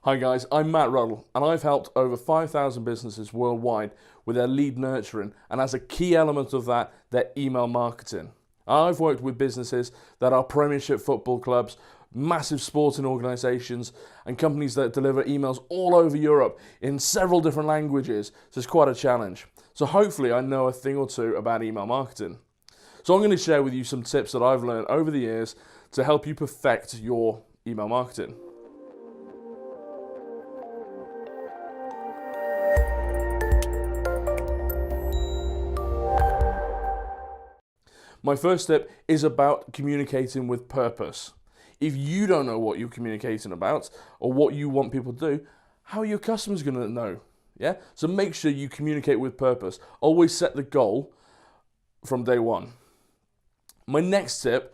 Hi guys, I'm Matt Ruddle and I've helped over 5,000 businesses worldwide with their lead nurturing, and as a key element of that, their email marketing. I've worked with businesses that are Premiership football clubs, massive sporting organisations and companies that deliver emails all over Europe in several different languages, so it's quite a challenge. So hopefully I know a thing or two about email marketing. So I'm going to share with you some tips that I've learned over the years to help you perfect your email marketing. My first tip is about communicating with purpose. If you don't know what you're communicating about or what you want people to do, how are your customers going to know? Yeah? So make sure you communicate with purpose. Always set the goal from day one. My next tip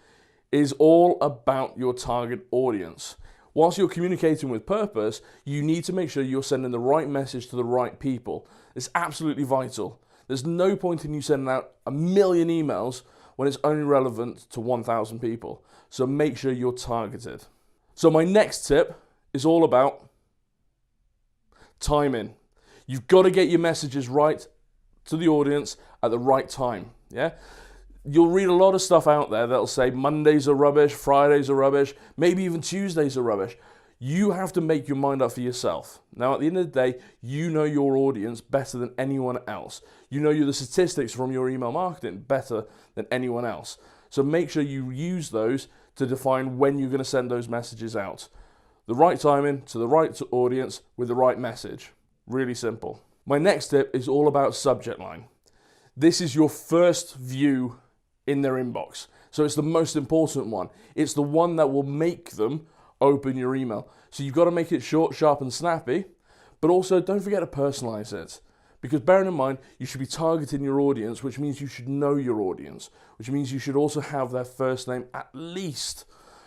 is all about your target audience. Whilst you're communicating with purpose, you need to make sure you're sending the right message to the right people. It's absolutely vital. There's no point in you sending out 1 million emails when it's only relevant to 1,000 people. So make sure you're targeted. So my next tip is all about timing. You've got to get your messages right to the audience at the right time. Yeah? You'll read a lot of stuff out there that'll say Mondays are rubbish, Fridays are rubbish, maybe even Tuesdays are rubbish. You have to make your mind up for yourself. Now, at the end of the day, you know your audience better than anyone else. You know the statistics from your email marketing better than anyone else. So make sure you use those to define when you're going to send those messages out. The right timing to the right audience with the right message. Really simple. My next tip is all about subject line. This is your first view in their inbox. So it's the most important one. It's the one that will make them open your email. So you've got to make it short, sharp and snappy, but also don't forget to personalize it. Because bearing in mind, you should be targeting your audience, which means you should know your audience, which means you should also have their first name at least.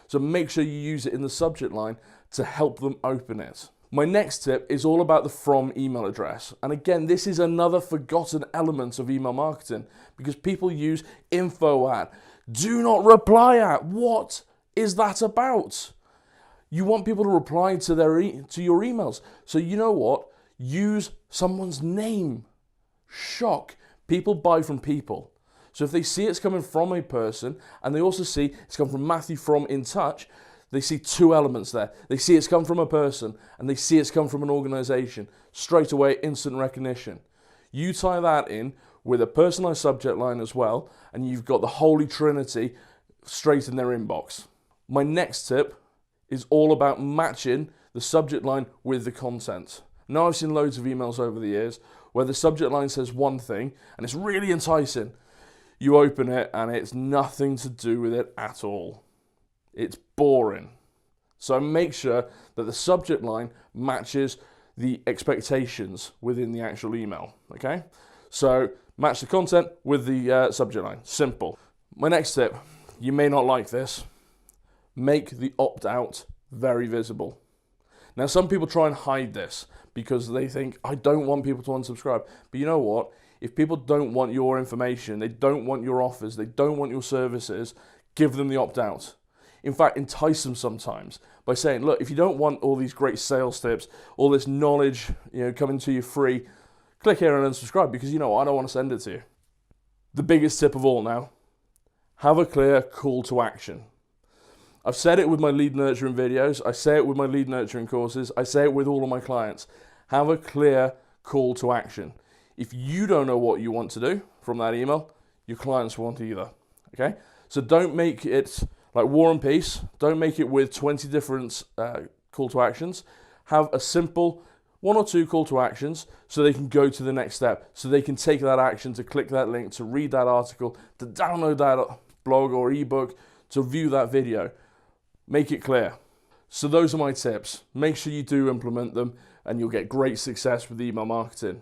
So make sure you use it in the subject line to help them open it. My next tip is all about the from email address. And again, this is another forgotten element of email marketing because people use info at, do not reply at. What is that about? You want people to reply to your emails. So you know what? Use someone's name. Shock. People buy from people. So if they see it's coming from a person and they also see it's come from Matthew from In Touch, they see two elements there. They see it's come from a person and they see it's come from an organization. Straight away, instant recognition. You tie that in with a personalized subject line as well, and you've got the Holy Trinity straight in their inbox. My next tip is all about matching the subject line with the content. Now, I've seen loads of emails over the years where the subject line says one thing and it's really enticing. You open it and it's nothing to do with it at all. It's boring. So make sure that the subject line matches the expectations within the actual email, okay? So match the content with the subject line. Simple. My next tip, you may not like this, make the opt-out very visible. Now, some people try and hide this because they think, I don't want people to unsubscribe. But you know what? If people don't want your information, they don't want your offers, they don't want your services, give them the opt-out. In fact, entice them sometimes by saying, look, if you don't want all these great sales tips, all this knowledge, coming to you free, click here and unsubscribe because, I don't want to send it to you. The biggest tip of all now, have a clear call to action. I've said it with my lead nurturing videos. I say it with my lead nurturing courses. I say it with all of my clients. Have a clear call to action. If you don't know what you want to do from that email, your clients won't either. Okay? So don't make it like War and Peace. Don't make it with 20 different call to actions. Have a simple 1 or 2 call to actions so they can go to the next step. So they can take that action to click that link, to read that article, to download that blog or ebook, to view that video. Make it clear. So those are my tips. Make sure you do implement them and you'll get great success with email marketing.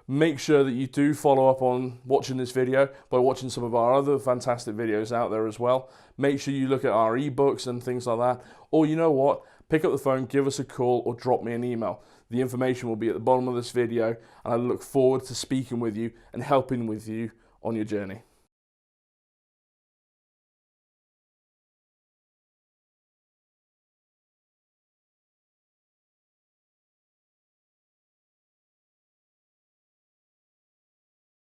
Make sure that you do follow up on watching this video by watching some of our other fantastic videos out there as well. Make sure you look at our ebooks and things like that. Or you know what? Pick up the phone, give us a call or drop me an email. The information will be at the bottom of this video and I look forward to speaking with you and helping with you on your journey.